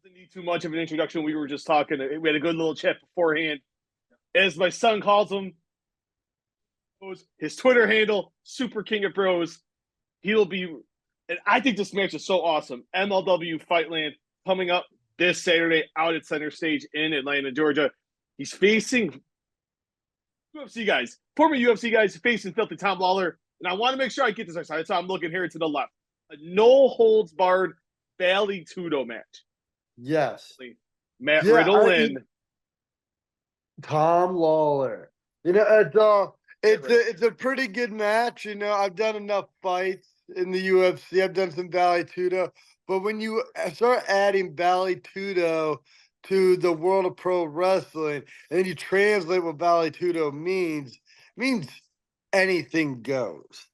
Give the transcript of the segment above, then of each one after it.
Doesn't need too much of an introduction. We were just talking. We had a good little chat beforehand. As my son calls him, his Twitter handle, Super King of Bros. He'll be, and I think this match is so awesome. MLW Fightland coming up this Saturday out at Center Stage in Atlanta, Georgia. He's facing UFC guys, former UFC guys, facing Filthy Tom Lawler. And I want to make sure I get this right. So I'm looking here to the left. A no holds barred Valley Tudo match. Yes. Matt Riddle and Tom Lawler. It's a pretty good match. I've done enough fights in the UFC. I've done some Valley Tudo. But when you start adding Valley Tudo to the world of pro wrestling, and then you translate what Valley Tudo means anything goes.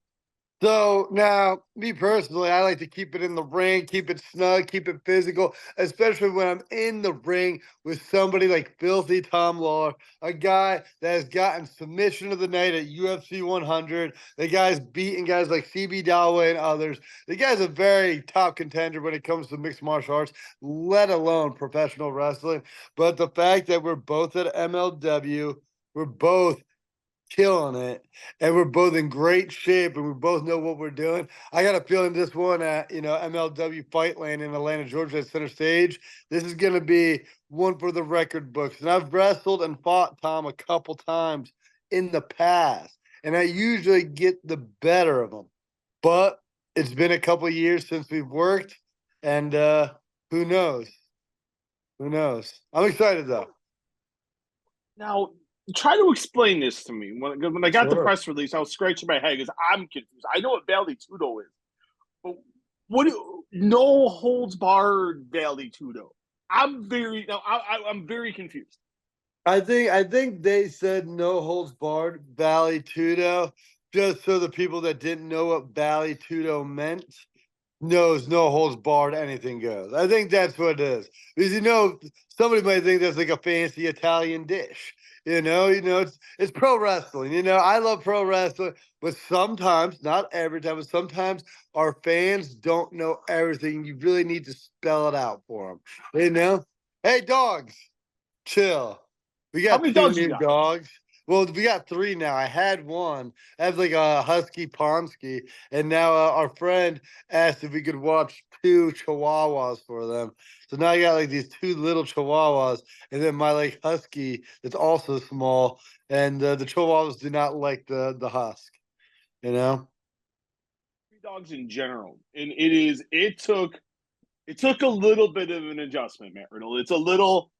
So now, me personally, I like to keep it in the ring, keep it snug, keep it physical, especially when I'm in the ring with somebody like Filthy Tom Lawler, a guy that has gotten submission of the night at UFC 100. The guy's beating guys like CB Dalloway and others. The guy's a very top contender when it comes to mixed martial arts, let alone professional wrestling. But the fact that we're both at MLW, we're both killing it, and we're both in great shape, and we both know what we're doing. I got a feeling this one at MLW Fightland in Atlanta, Georgia, at Center Stage, this is going to be one for the record books. And I've wrestled and fought Tom a couple times in the past, and I usually get the better of him. But it's been a couple years since we've worked, and who knows? Who knows? I'm excited though. Now, try to explain this to me. When I got the press release, I was scratching my head because I'm confused. I know what Valley Tudo is, but no holds barred Valley Tudo? I'm very confused. I think they said no holds barred Valley Tudo just so the people that didn't know what Valley Tudo meant knows no holds barred, anything goes. I think that's what it is. Because somebody might think that's like a fancy Italian dish. It's pro wrestling. I love pro wrestling, but sometimes, not every time, but sometimes our fans don't know everything. You really need to spell it out for them. Hey, dogs, chill. We got two new dogs. Well, we got three now. I had one. I have like a husky Ponsky, and now our friend asked if we could watch two Chihuahuas for them. So now I got like these two little Chihuahuas, and then my like husky that's also small. And the Chihuahuas do not like the husk. Dogs in general, and it took a little bit of an adjustment, Matt Riddle. It's a little.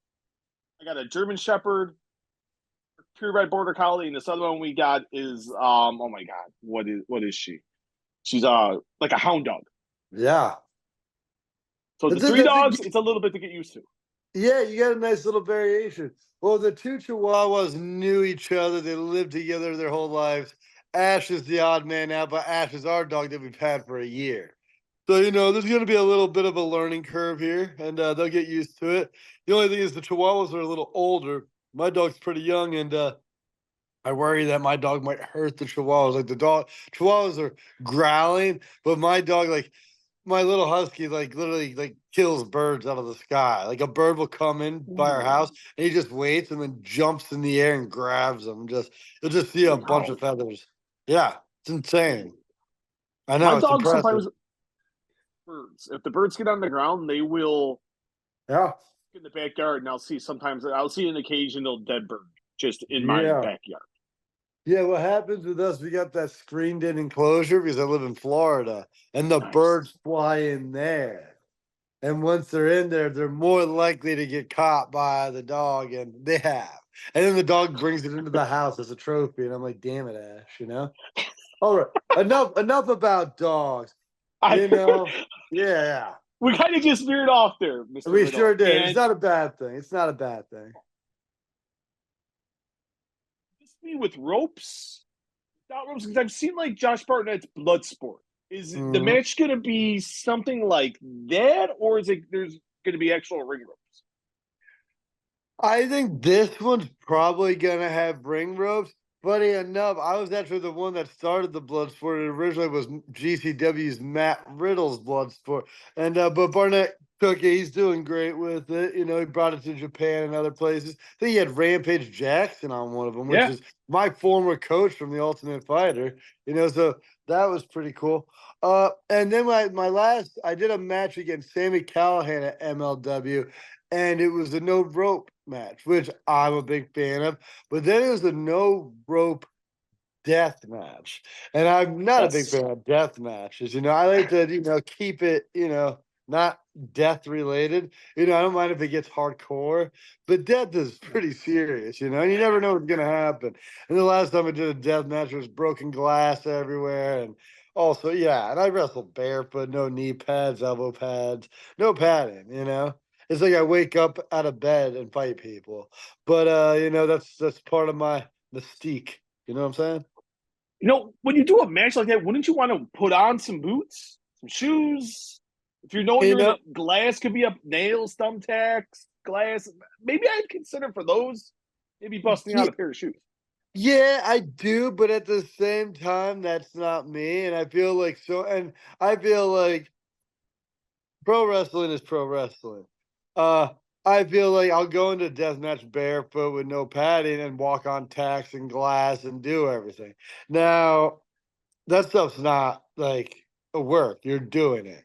I got a German Shepherd, purebred border collie, and this other one we got is oh my god, what is she? She's like a hound dog. Yeah. So the three dogs, it's a little bit to get used to. Yeah, you got a nice little variation. Well, the two Chihuahuas knew each other. They lived together their whole lives. Ash is the odd man out, but Ash is our dog that we've had for a year. So, there's going to be a little bit of a learning curve here, and they'll get used to it. The only thing is the Chihuahuas are a little older. My dog's pretty young, and I worry that my dog might hurt the Chihuahuas. Like Chihuahuas are growling, but my dog, like my little husky, like literally like kills birds out of the sky. Like a bird will come in by our house, and he just waits and then jumps in the air and grabs them. You'll just see a bunch of feathers. Yeah, it's insane. I know. My dog sometimes. Birds. If the birds get on the ground, they will. Yeah. In the backyard, and I'll see an occasional dead bird just in my backyard. Yeah, what happens with us? We got that screened-in enclosure because I live in Florida, and the birds fly in there. And once they're in there, they're more likely to get caught by the dog, and they have. And then the dog brings it into the house as a trophy, and I'm like, "Damn it, Ash!" All right, enough about dogs. Yeah. We kind of just veered off there, Mr. We Riddle. sure did. It's not a bad thing. It's not a bad thing. This be with ropes? Without ropes? Because I've seen like Josh Barnett's Bloodsport. Is the match going to be something like that, or is it there's going to be actual ring ropes? I think this one's probably going to have ring ropes. Funny enough, I was actually the one that started the blood sport. It originally was GCW's Matt Riddle's blood sport, and but Barnett took it. He's doing great with it. You know, he brought it to Japan and other places. I think he had Rampage Jackson on one of them, which Yeah. is my former coach from the Ultimate Fighter. You know, so that was pretty cool. And then my last, I did a match against Sammy Callahan at MLW, and it was a no rope match, which I'm a big fan of. But then it was a no rope death match. And I'm not a big Yes. fan of death matches. You know, I like to, keep it, not death related. You know, I don't mind if it gets hardcore, but death is pretty serious, and you never know what's gonna happen. And the last time I did a death match was broken glass everywhere. And also, yeah, and I wrestled barefoot, no knee pads, elbow pads, no padding. It's like I wake up out of bed and fight people. But that's part of my mystique. You know what I'm saying? When you do a match like that, wouldn't you want to put on some boots, some shoes? If you know You you're in know, a glass, could be up nails, thumbtacks, glass. Maybe I'd consider for those, maybe busting out yeah, a pair of shoes. yeah, I do, but at the same time, that's not me. And I feel like pro wrestling is pro wrestling. Uh, I feel like I'll go into deathmatch barefoot with no padding and walk on tacks and glass and do everything. Now, that stuff's not like a work. You're doing it.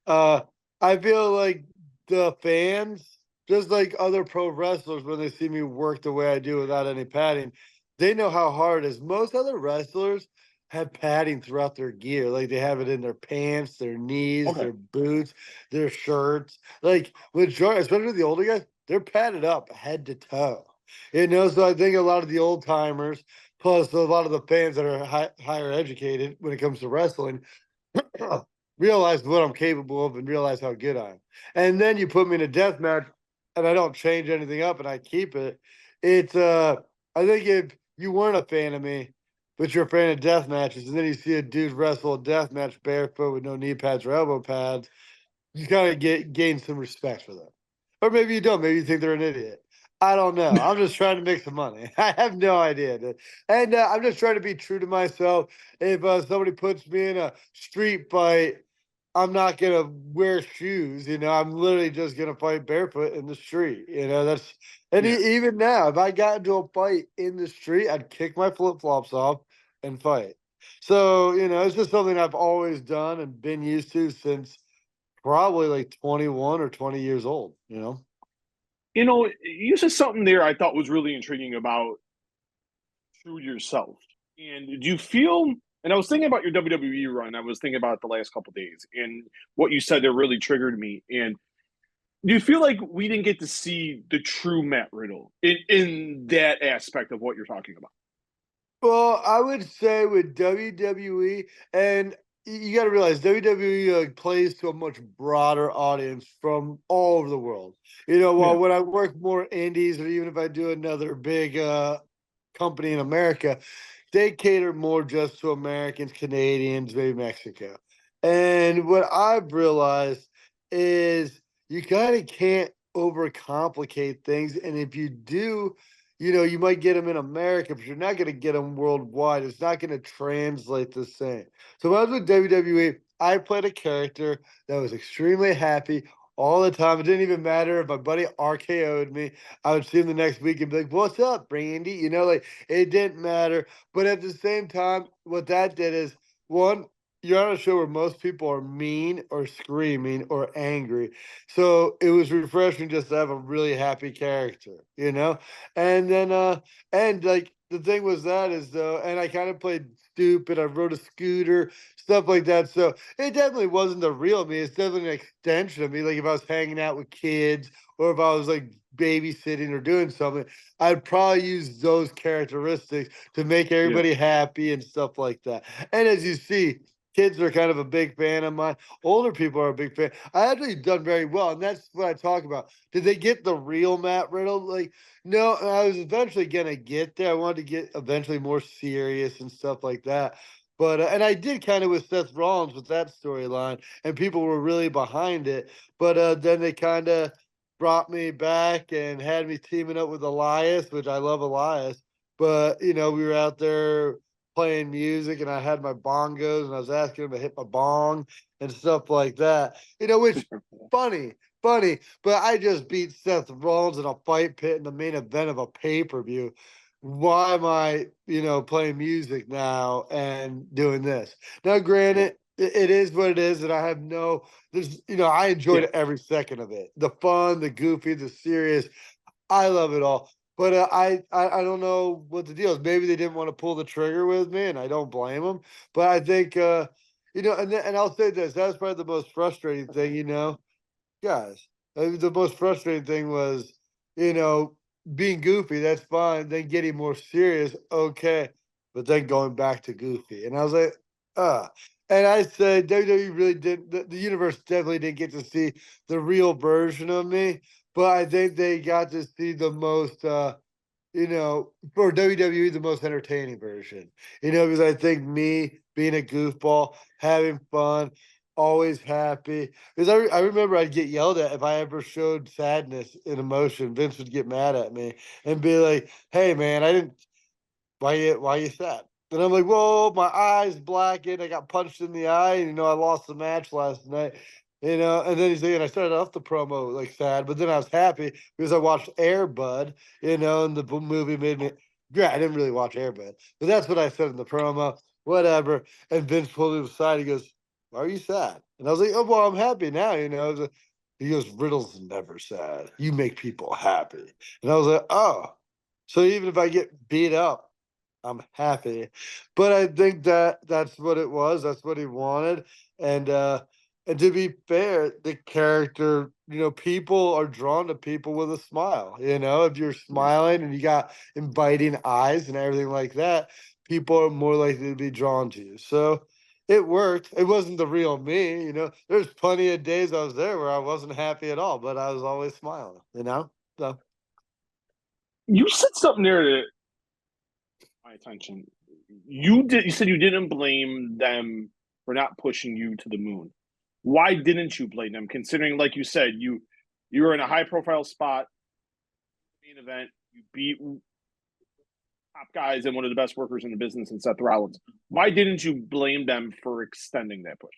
Uh, I feel like the fans, just like other pro wrestlers, when they see me work the way I do without any padding, they know how hard it is. Most other wrestlers have padding throughout their gear. Like they have it in their pants, their knees, Okay. their boots, their shirts. Like majority, especially the older guys, they're padded up head to toe. So I think a lot of the old timers, plus a lot of the fans that are higher educated when it comes to wrestling, realize what I'm capable of and realize how good I am. And then you put me in a death match and I don't change anything up and I keep it. It's I think if you weren't a fan of me, but you're a fan of death matches, and then you see a dude wrestle a death match barefoot with no knee pads or elbow pads, you kind of gain some respect for them. Or maybe you don't. Maybe you think they're an idiot. I don't know. I'm just trying to make some money. I have no idea, dude. And I'm just trying to be true to myself. If somebody puts me in a street fight, I'm not gonna wear shoes. I'm literally just gonna fight barefoot in the street. That's and Yeah. even now, if I got into a fight in the street, I'd kick my flip flops off and fight. So it's just something I've always done and been used to since probably like 21 or 20 years old. You said something there I thought was really intriguing about true to yourself. And do you feel, and I was thinking about your WWE run, I was thinking about it the last couple of days, and what you said there really triggered me. And do you feel like we didn't get to see the true Matt Riddle in that aspect of what you're talking about? Well, I would say with WWE, and you got to realize WWE plays to a much broader audience from all over the world. While Yeah. when I work more indies, or even if I do another big company in America, they cater more just to Americans, Canadians, maybe Mexico. And what I've realized is you kind of can't overcomplicate things. And if you do, you might get them in America, but you're not going to get them worldwide. It's not going to translate the same. So when I was with WWE, I played a character that was extremely happy all the time. It didn't even matter if my buddy RKO'd me. I would see him the next week and be like, "What's up, Brandy?" Like it didn't matter. But at the same time, what that did is one, you're on a show where most people are mean or screaming or angry. So it was refreshing just to have a really happy character. And then and like the thing was that is though, and I kind of played stupid. I rode a scooter, stuff like that. So it definitely wasn't the real me. It's definitely an extension of me. Like if I was hanging out with kids or if I was like babysitting or doing something, I'd probably use those characteristics to make Yeah. everybody happy and stuff like that. And as you see, kids are kind of a big fan of mine. Older people are a big fan. I actually done very well, and that's what I talk about. Did they get the real Matt Riddle? Like, no, I was eventually gonna get there. I wanted to get eventually more serious and stuff like that. But and I did kind of with Seth Rollins with that storyline, and people were really behind it. But then they kind of brought me back and had me teaming up with Elias, which I love Elias. but we were out there playing music, and I had my bongos, and I was asking him to hit my bong and stuff like that. Which funny, funny. But I just beat Seth Rollins in a fight pit in the main event of a pay-per-view. Why am I, playing music now and doing this? Now, granted, it is what it is, and I have no. I enjoyed Yeah. every second of it. The fun, the goofy, the serious. I love it all. But I don't know what the deal is. Maybe they didn't want to pull the trigger with me, and I don't blame them. But I think, and I'll say this: that's probably the most frustrating thing, guys. The most frustrating thing was, you know, being goofy. That's fine. Then getting more serious, okay. But then going back to goofy, and I was like, ah. And I said, WWE really did. The universe definitely didn't get to see the real version of me, but I think they got to see the most. For WWE, the most entertaining version. Because I think me being a goofball, having fun, always happy. Because I remember I'd get yelled at if I ever showed sadness and emotion. Vince would get mad at me and be like, "Hey, man, I didn't why you sad?" And I'm like, "Whoa, my eyes blackened. I got punched in the eye. And, I lost the match last night." And then he's like, and I started off the promo like sad, but then I was happy because I watched Air Bud, and the movie made me. Yeah, I didn't really watch Air Bud, but that's what I said in the promo. Whatever. And Vince pulled me aside. He goes, "Why are you sad?" And I was like, "Oh, well, I'm happy now." He goes, "Riddle's never sad. You make people happy." And I was like, "Oh, so even if I get beat up, I'm happy." But I think that that's what it was. That's what he wanted. And to be fair, the character, people are drawn to people with a smile. If you're smiling and you got inviting eyes and everything like that, people are more likely to be drawn to you. So it worked. It wasn't the real me. There's plenty of days I was there where I wasn't happy at all, but I was always smiling. So You said something there that my attention. You said you didn't blame them for not pushing you to the moon. Why didn't you blame them? Considering, like you said, you were in a high profile spot, main event, you beat top guys and one of the best workers in the business in Seth Rollins. Why didn't you blame them for extending that push?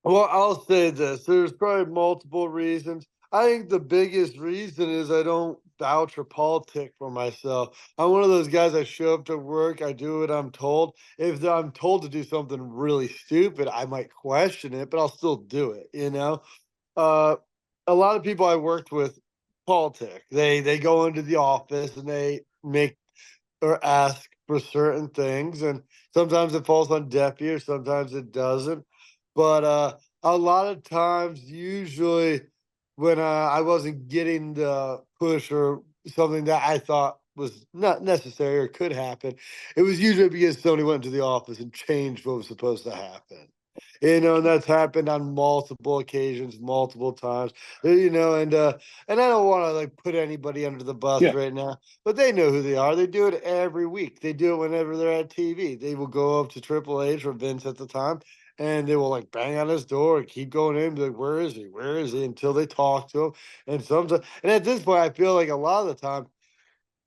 Well, I'll say this. There's probably multiple reasons. I think the biggest reason is I don't vouch or politic for myself. I'm one of those guys. I show up to work, I do what I'm told. If I'm told to do something really stupid, I might question it, but I'll still do it. Uh, a lot of people I worked with politic. They go into the office and they make or ask for certain things, and sometimes it falls on deaf ears, sometimes it doesn't. But a lot of times, usually when I wasn't getting the push or something that I thought was not necessary or could happen, it was usually because somebody went to the office and changed what was supposed to happen. And that's happened on multiple occasions, multiple times. And I don't want to like put anybody under the bus Yeah, right now, but they know who they are. They do it every week. They do it whenever they're at TV. They will go up to Triple H or Vince at the time, and they will like bang on his door and keep going in, and be like, "Where is he? Where is he?" Until they talk to him. And at this point, I feel like a lot of the time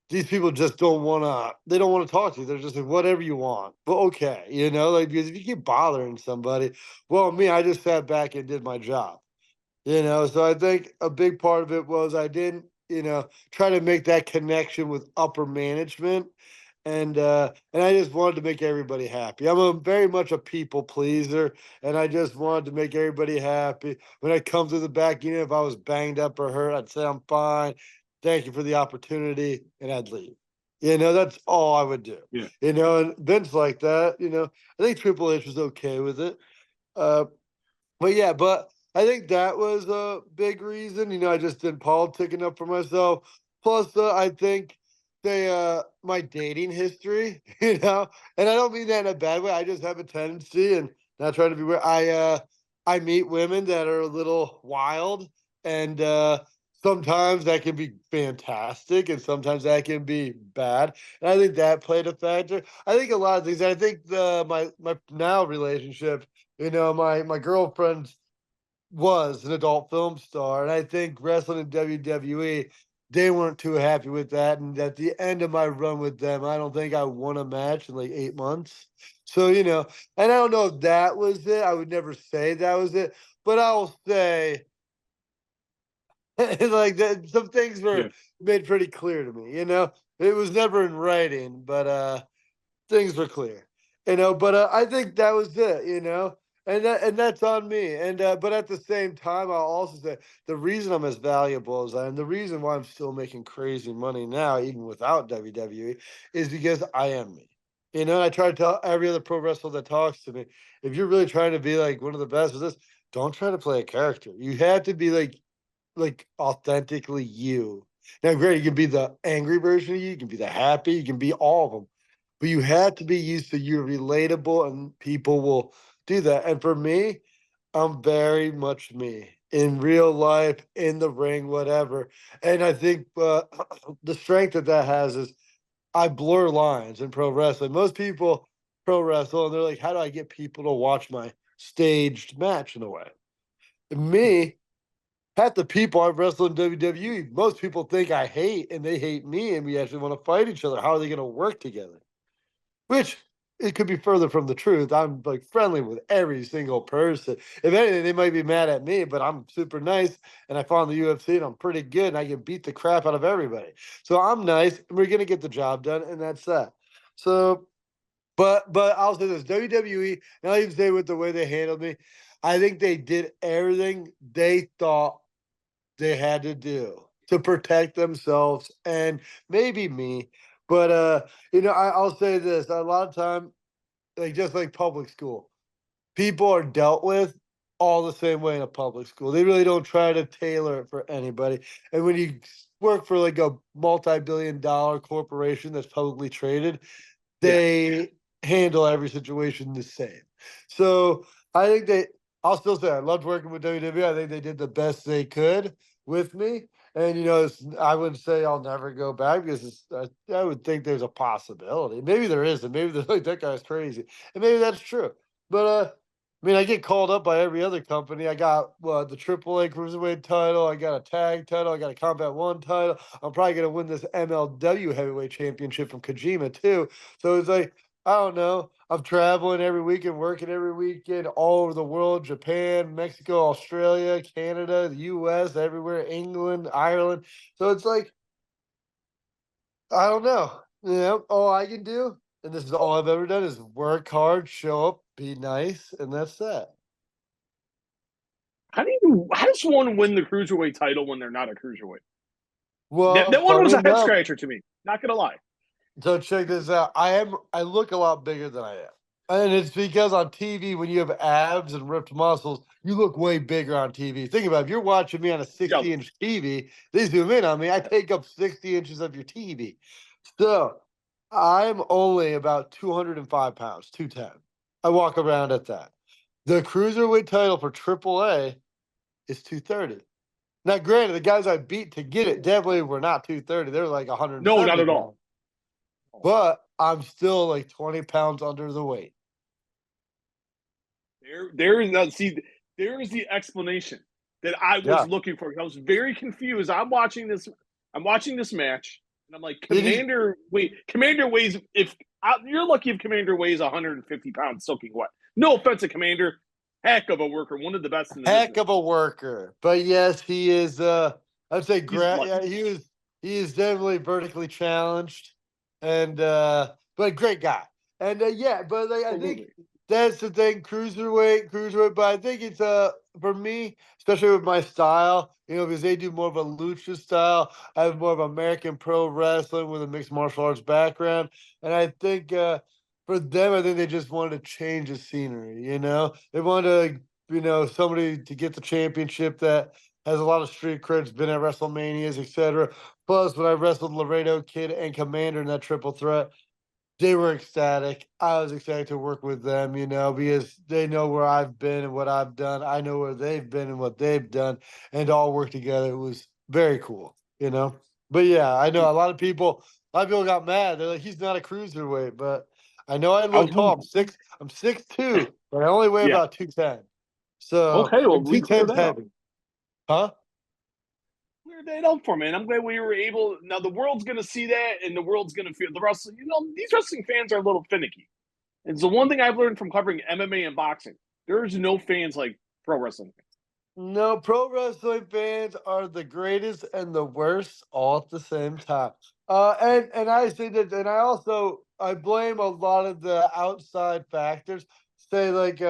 these people just don't wanna they don't wanna talk to you. They're just like, "Whatever you want." But okay, like, because if you keep bothering somebody, well, me, I just sat back and did my job. So I think a big part of it was I didn't, try to make that connection with upper management, and I just wanted to make everybody happy. I'm a very much a people pleaser, and I just wanted to make everybody happy. When I come to the back, if I was banged up or hurt, I'd say I'm fine. Thank you for the opportunity, and I'd leave. That's all I would do. yeah. And Vince like that. I think Triple H was okay with it. Uh, but yeah, but I think that was a big reason. I just didn't politic enough for myself. Plus, I think my dating history, and I don't mean that in a bad way. I just have a tendency, and not trying to be weird. I meet women that are a little wild, and sometimes that can be fantastic, and sometimes that can be bad. And I think that played a factor. I think a lot of things. I think my now relationship, my girlfriend was an adult film star, and I think wrestling in WWE they weren't too happy with that. And at the end of my run with them, I don't think I won a match in like 8 months. So, and I don't know if that was it. I would never say that was it, but I'll say like that some things were Yeah. made pretty clear to me, It was never in writing, but things were clear, but I think that was it, and that's on me. And but at the same time, I'll also say the reason I'm as valuable as I am, the reason why I'm still making crazy money now, even without WWE, is because I am me. I try to tell every other pro wrestler that talks to me, if you're really trying to be like one of the best with this, don't try to play a character. You have to be like authentically you. Now, great, you can be the angry version of you can be the happy, you can be all of them, but you have to be used to you're relatable, and people will do that. And for me, I'm very much me in real life, in the ring, whatever. And I think the strength that has is I blur lines in pro wrestling. Most people pro wrestle and they're like, how do I get people to watch my staged match in a way? And me, half the people I've wrestled in WWE, most people think I hate, and they hate me, and we actually want to fight each other. How are they going to work together? Which it could be further from the truth. I'm like friendly with every single person. If anything, they might be mad at me, but I'm super nice, and I fought in the UFC, and I'm pretty good, and I can beat the crap out of everybody. So I'm nice, and we're gonna get the job done, and that's that. So, but I'll say this: WWE, and I'll even say with the way they handled me, I think they did everything they thought they had to do to protect themselves and maybe me. But I'll say this: a lot of time, like just like public school, people are dealt with all the same way in a public school. They really don't try to tailor it for anybody. And when you work for like a multi-billion-dollar corporation that's publicly traded, Yeah. they handle every situation the same. So I think I'll still say I loved working with WWE. I think they did the best they could with me. And, I wouldn't say I'll never go back because I would think there's a possibility. Maybe there isn't. Maybe they're like, that guy's crazy. And maybe that's true. But, I mean, I get called up by every other company. I got the AAA cruiserweight title. I got a tag title. I got a Combat One title. I'm probably gonna win this MLW heavyweight championship from Kojima too. So it's like, I don't know. I'm traveling every weekend, working every weekend, all over the world, Japan, Mexico, Australia, Canada, the US, everywhere, England, Ireland. So it's like, I don't know. All I can do, and this is all I've ever done, is work hard, show up, be nice, and that's that. How does one win the cruiserweight title when they're not a cruiserweight? That, Well, that one funny was a head enough, scratcher to me. Not gonna lie. so check this out. I look a lot bigger than I am. And it's because on TV, when you have abs and ripped muscles, you look way bigger on TV. Think about it, if you're watching me on a Yeah. 60-inch TV, they zoom in on me. I take up 60 inches of your TV. So I'm only about 205 pounds, 210. I walk around at that. The cruiserweight title for AAA is 230. Now, granted, the guys I beat to get it definitely were not 230. They were like No, not 170 at pounds. all. But I'm still like 20 pounds under the weight. There is now see there is the explanation that I was Yeah. looking for. I was very confused. I'm watching this match, and I'm like, It is Commander weighs you're lucky if Commander weighs 150 pounds soaking wet. No offense to Commander, heck of a worker, one of the best in the heck business. of a worker. But yes, he is I'd say He's yeah, lucky. he is definitely vertically challenged and but great guy. And yeah, but like, I think Absolutely. that's the thing, cruiserweight, but I think it's for me, especially with my style, because they do more of a lucha style. I have more of American pro wrestling with a mixed martial arts background. And I think for them, I think they just wanted to change the scenery. They wanted to somebody to get the championship that has a lot of street creds, been at WrestleManias, etc. Plus, when I wrestled Laredo Kid and Commander in that triple threat, they were ecstatic. I was excited to work with them, because they know where I've been and what I've done. I know where they've been and what they've done, and to all work together. It was very cool. But yeah, I know a lot of people got mad. They're like, he's not a cruiserweight, but I know I I look tall. was, I'm 6'2", but I only weigh yeah. about 210. So Okay, well, and we clear 210's that up. heavy. Huh? cleared that up for me, and I'm glad we were able. Now the world's going to see that, and the world's going to feel the wrestling. These wrestling fans are a little finicky. And so one thing I've learned from covering MMA and boxing, there's no fans like pro wrestling fans. No, pro wrestling fans are the greatest and the worst all at the same time. And I say that, and I blame a lot of the outside factors. Say like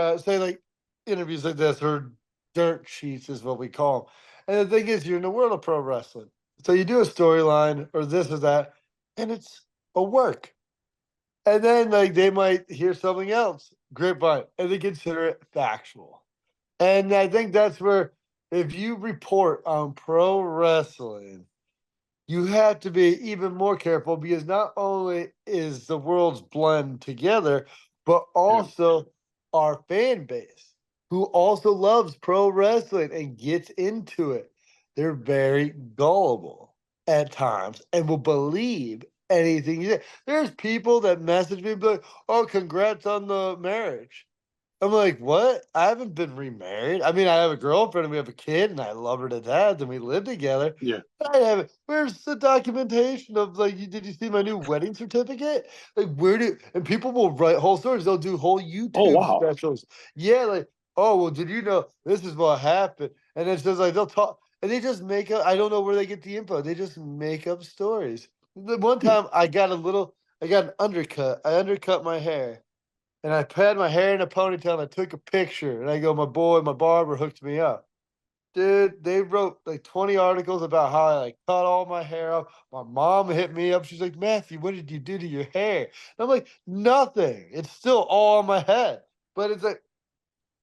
interviews like this or dirt sheets is what we call them. And the thing is, you're in the world of pro wrestling, so you do a storyline or this or that, and it's a work. And then like they might hear something else, grapevine, and they consider it factual. And I think that's where, if you report on pro wrestling, you have to be even more careful because not only is the worlds blend together, but Yeah. also our fan base, who also loves pro wrestling and gets into it. They're very gullible at times and will believe anything you say. There's people that message me, like, "Oh, congrats on the marriage." I'm like, "What? I haven't been remarried. I mean, I have a girlfriend and we have a kid and I love her to death and we live together. Yeah. I haven't. Where's the documentation of like, did you see my new wedding certificate? Like, and people will write whole stories. They'll do whole Oh YouTube wow. specials. Yeah, like, oh, well, did you know this is what happened? And it says like they'll talk and they just make up. I don't know where they get the info. They just make up stories. The one time I got an undercut. I undercut my hair and I had my hair in a ponytail and I took a picture and I go, my barber hooked me up. Dude, they wrote like 20 articles about how I like cut all my hair off. My mom hit me up. She's like, "Matthew, what did you do to your hair?" And I'm like, "Nothing. It's still all on my head." But it's like,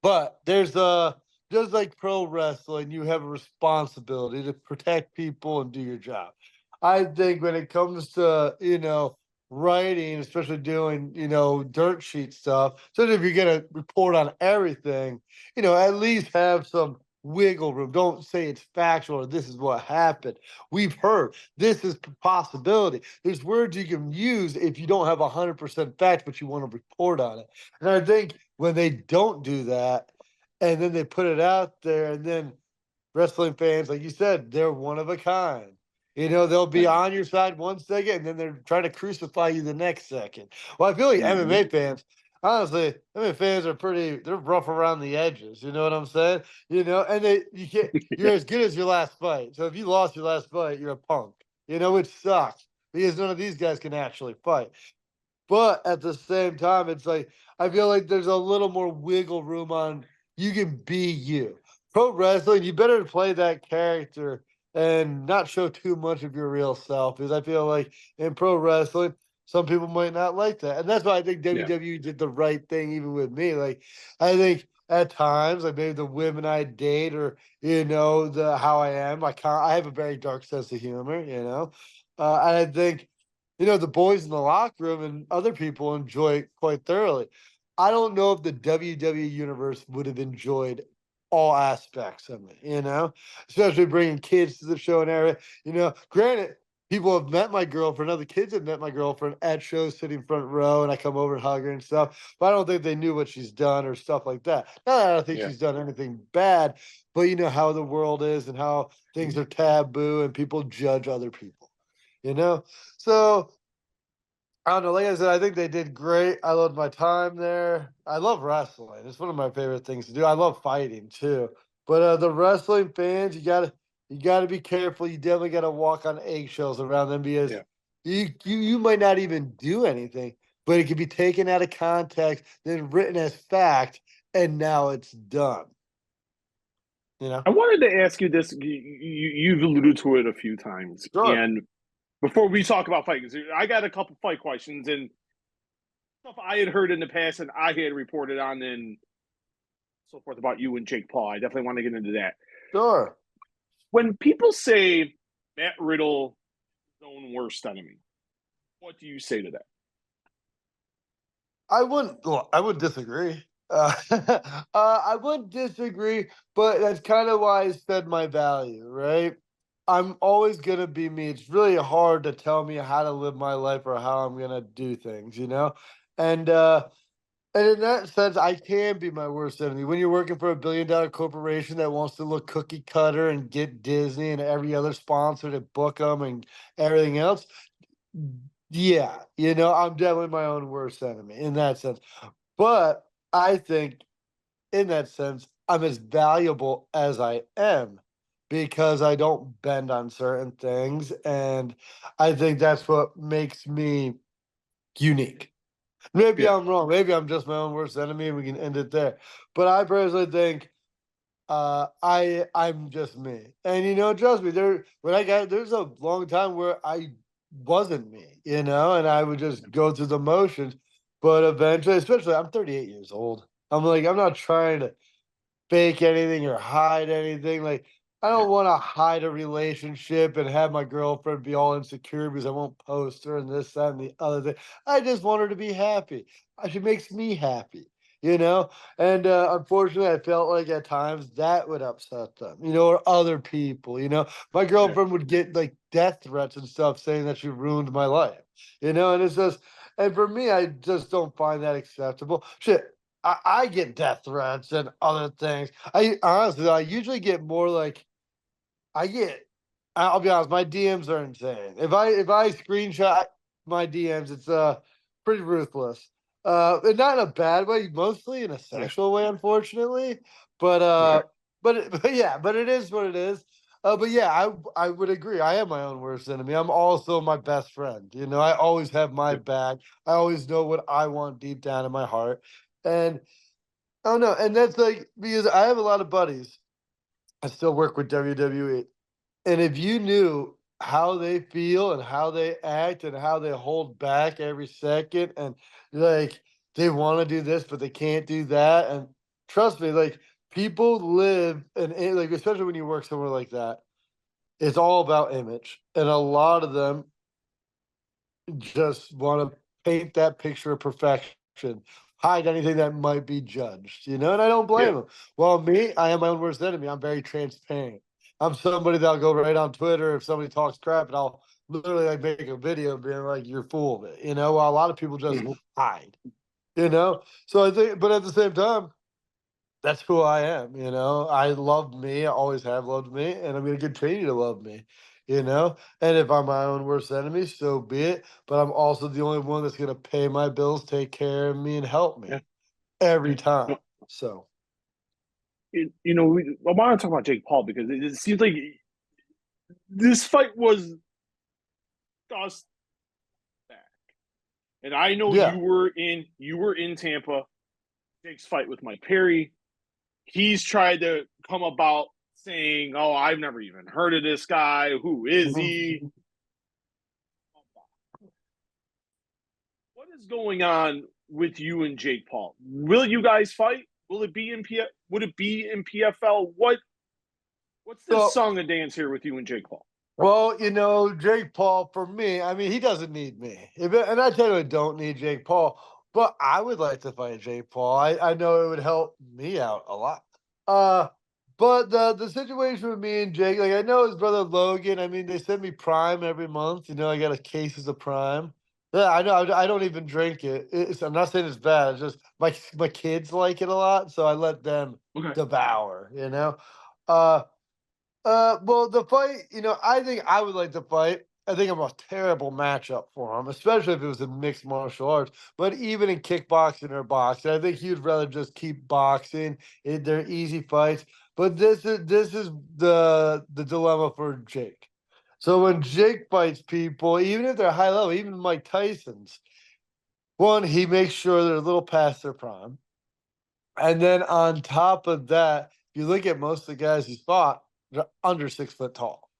but there's just like pro wrestling, you have a responsibility to protect people and do your job. I think when it comes to, writing, especially doing, dirt sheet stuff, so if you're gonna report on everything, at least have some wiggle room. Don't say it's factual or this is what happened. We've heard this is possibility. There's words you can use if you don't have 100% fact, but you want to report on it. And I think when they don't do that, and then they put it out there, and then wrestling fans, like you said, they're one of a kind. They'll be Right. on your side one second, and then they're trying to crucify you the next second. Well, I feel like Mm-hmm. MMA fans, honestly, MMA fans they're rough around the edges. You know what I'm saying? And you're as good as your last fight. So if you lost your last fight, you're a punk. Which sucks because none of these guys can actually fight. But at the same time, it's like I feel like there's a little more wiggle room on you can be you. Pro wrestling, you better play that character and not show too much of your real self. Because I feel like in pro wrestling, some people might not like that. And that's why I think Yeah. WWE did the right thing, even with me. Like, I think at times, like maybe the women I date or, the how I am, I have a very dark sense of humor. And I think the boys in the locker room and other people enjoy it quite thoroughly. I don't know if the WWE universe would have enjoyed all aspects of it, especially bringing kids to the show and area. Granted, people have met my girlfriend, other kids have met my girlfriend at shows sitting front row, and I come over and hug her and stuff, but I don't think they knew what she's done or stuff like that. Not that I don't think Yeah. she's done anything bad, but you know how the world is and how things are taboo and people judge other people, you know? So I don't know. Like I said, I think they did great. I loved my time there. I love wrestling. It's one of my favorite things to do. I love fighting too. But the wrestling fans, you gotta be careful. You definitely gotta walk on eggshells around them because Yeah. you might not even do anything, but it can be taken out of context, then written as fact, and now it's done. You know? I wanted to ask you this. You've alluded to it a few times, Sure. and before we talk about fight, 'cause I got a couple fight questions and stuff I had heard in the past and I had reported on and so forth about you and Jake Paul. I definitely want to get into that. Sure. When people say Matt Riddle is his own worst enemy, what do you say to that? I would disagree. I would disagree, but that's kind of why I said my value, right? I'm always gonna be me. It's really hard to tell me how to live my life or how I'm gonna do things. And And in that sense, I can be my worst enemy. When you're working for $1 billion corporation that wants to look cookie cutter and get Disney and every other sponsor to book them and everything else, yeah, I'm definitely my own worst enemy in that sense. But I think in that sense, I'm as valuable as I am because I don't bend on certain things. And I think that's what makes me unique. Maybe Yeah, I'm wrong. Maybe I'm just my own worst enemy and we can end it there. But I personally think I'm just me. And trust me, there's a long time where I wasn't me, and I would just go through the motions. But eventually, especially I'm 38 years old. I'm like, I'm not trying to fake anything or hide anything. Like, I yeah, don't want to hide a relationship and have my girlfriend be all insecure because I won't post her and this, that, and the other thing. I just want her to be happy. She makes me happy, you know? And unfortunately, I felt like at times that would upset them, or other people, My yeah, girlfriend would get like death threats and stuff saying that she ruined my life, And it's just, and for me, I just don't find that acceptable. Shit, I get death threats and other things. I honestly, I usually get more like I get. I'll be honest, my DMs are insane. If I screenshot my DMs, it's pretty ruthless. And not in a bad way, mostly in a yeah, sexual way, unfortunately. But okay, but yeah, but it is what it is. But yeah, I would agree. I am my own worst enemy. I'm also my best friend. I always have my yeah, back. I always know what I want deep down in my heart. And oh no, and that's like because I have a lot of buddies. I still work with WWE. And if you knew how they feel and how they act and how they hold back every second and like they want to do this but they can't do that, and trust me, like people live and like especially when you work somewhere like that, it's all about image, and a lot of them just want to paint that picture of perfection, hide anything that might be judged, and I don't yeah, blame them. Well, me, I am my own worst enemy. I'm very transparent. I'm somebody that'll go right on Twitter if somebody talks crap, and I'll literally like make a video being like, "You're full of it," While a lot of people just mhm, hide. So I think, but at the same time, that's who I am. I love me, I always have loved me, and I'm gonna continue to love me. And if I'm my own worst enemy, so be it. But I'm also the only one that's gonna pay my bills, take care of me, and help yeah. me every time. So I want to talk about Jake Paul because it seems like this fight was just back, and I know yeah. you were in Tampa. Jake's fight with Mike Perry. He's tried to come about saying, "Oh, I've never even heard of this guy. Who is he?" Mhm. What is going on with you and Jake Paul? Will you guys fight? Will it be in P? Would it be in PFL? What's this So song and dance here with you and Jake Paul? well, Jake Paul for me, I mean, he doesn't need me. And I tell you, I don't need Jake Paul, but I would like to fight Jake Paul. I know it would help me out a lot. Uh, but the situation with me and Jake, like I know his brother Logan. I mean, they send me Prime every month. I got a cases of Prime. Yeah, I know. I don't even drink it. I'm not saying it's bad. It's just my kids like it a lot, so I let them Okay. devour. Uh, well, the fight, I think I would like to fight. I think I'm a terrible matchup for him, especially if it was in mixed martial arts. But even in kickboxing or boxing, I think he'd rather just keep boxing. They're easy fights. But this is the dilemma for Jake. So when Jake fights people, even if they're high level, even Mike Tyson's, one, he makes sure they're a little past their prime. And then on top of that, if you look at most of the guys he's fought, they're under 6 foot tall.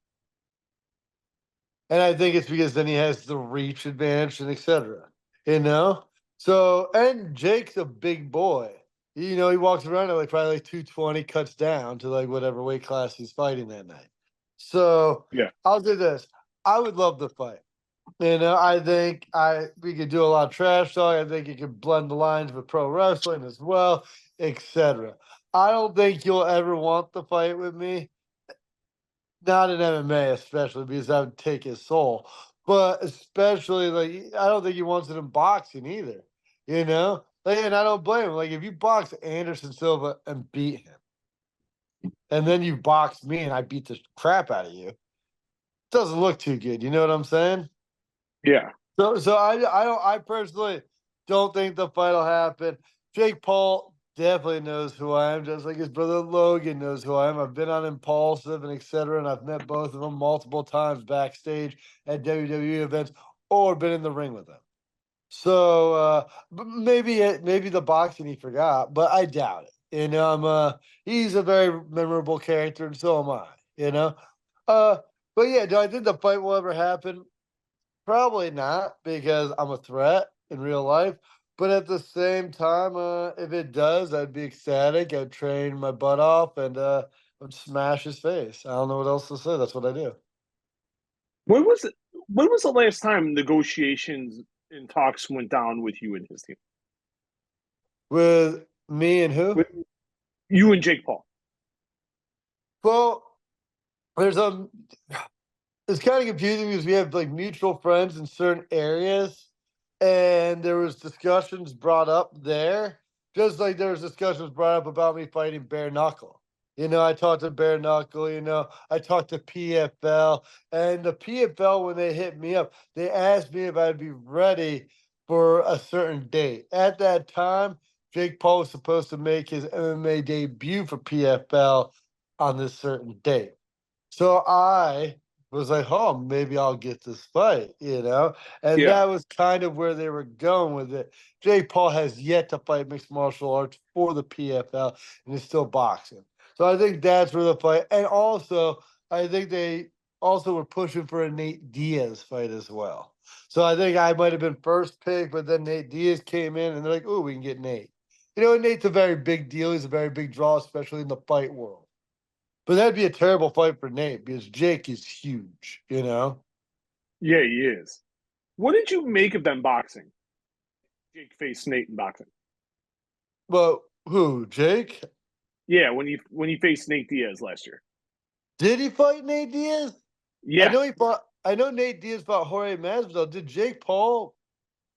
And I think it's because then he has the reach advantage and etc. You know? So and Jake's a big boy. He walks around at like probably like 220, cuts down to like whatever weight class he's fighting that night. So Yeah. I'll do this. I would love to fight. I think we could do a lot of trash talk. I think you could blend the lines with pro wrestling as well, etc. I don't think you'll ever want to fight with me. Not in MMA, especially because that would take his soul. But especially like I don't think he wants it in boxing either. You know? Like, and I don't blame him. Like, if you box Anderson Silva and beat him, and then you box me and I beat the crap out of you, doesn't look too good. You know what I'm saying? Yeah. So I personally don't think the fight will happen. Jake Paul definitely knows who I am, just like his brother Logan knows who I am. I've been on Impulsive and etc., and I've met both of them multiple times backstage at WWE events or been in the ring with them. So but maybe the boxing he forgot, but I doubt it. He's a very memorable character, and so am I. You know, uh, but yeah, do I think the fight will ever happen? Probably not because I'm a threat in real life. But at the same time, if it does, I'd be ecstatic. I'd train my butt off and I'd smash his face. I don't know what else to say. That's what I do. When was it? When was the last time negotiations and talks went down with you and his team? With me and who? With you and Jake Paul. Well, there's it's kind of confusing because we have like mutual friends in certain areas, and there was discussions brought up there, just like there was discussions brought up about me fighting bare knuckle. I talked to bare knuckle. I talked to PFL, and the PFL when they hit me up, they asked me if I'd be ready for a certain date. At that time, Jake Paul was supposed to make his MMA debut for PFL on this certain date. So I was like, oh, maybe I'll get this fight. And Yeah. that was kind of where they were going with it. Jake Paul has yet to fight mixed martial arts for the PFL and is still boxing. So I think that's where the fight, and also I think they also were pushing for a Nate Diaz fight as well. So I think I might have been first pick, but then Nate Diaz came in and they're like, oh, we can get Nate. Nate's a very big deal. He's a very big draw, especially in the fight world. But that'd be a terrible fight for Nate because Jake is huge. Yeah, he is. What did you make of them boxing? Jake faced Nate in boxing. But who, Jake? Yeah, when he faced Nate Diaz last year. Did he fight Nate Diaz? Yeah. I know Nate Diaz fought Jorge Masvidal. Did Jake Paul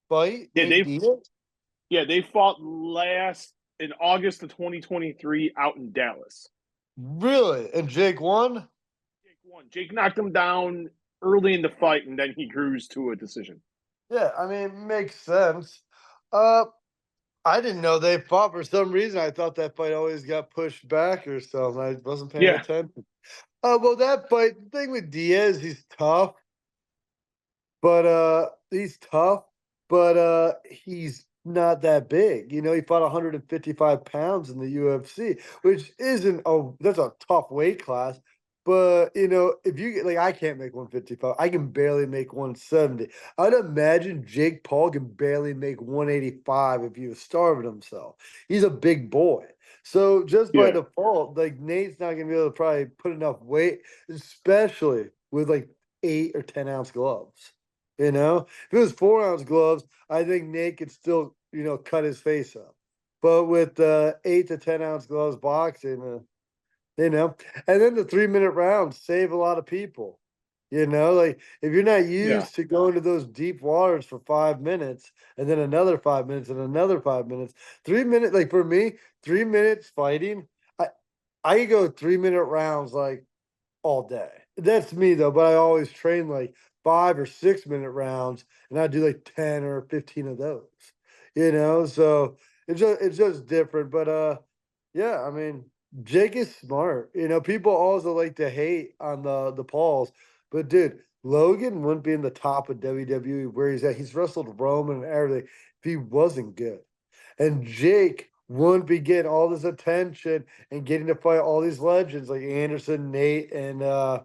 fight Yeah, Nate Diaz? they fought last in August of 2023 out in Dallas. Really? And Jake won? Jake won. Jake knocked him down early in the fight, and then he cruised to a decision. Yeah, I mean, it makes sense. Uh, I didn't know they fought for some reason. I thought that fight always got pushed back or something. I wasn't paying Yeah, attention. Well, that fight, the thing with Diaz, he's tough. But he's tough, but he's not that big. He fought 155 pounds in the UFC, which isn't that's a tough weight class. But if you get like I can't make 155, I can barely make 170. I'd imagine Jake Paul can barely make 185 if he was starving himself. He's a big boy. So just by yeah, default, like Nate's not gonna be able to probably put enough weight, especially with like 8 or 10 ounce gloves. If it was 4 ounce gloves, I think Nate could still, cut his face up. But with 8 to 10 ounce gloves boxing, you know, and then the 3 minute rounds save a lot of people. Like if you're not yeah. used to going to those deep waters for 5 minutes and then another 5 minutes and another 5 minutes, 3 minutes, like for me, 3 minutes fighting, I, I could go 3 minute rounds like all day. That's me though, but I always train like 5 or 6 minute rounds, and I do like 10 or 15 of those. So it's just different. But yeah, I mean, Jake is smart. People also like to hate on the Pauls, but dude, Logan wouldn't be in the top of WWE where he's at. He's wrestled Roman and everything if he wasn't good. And Jake wouldn't be getting all this attention and getting to fight all these legends like Anderson, Nate, and he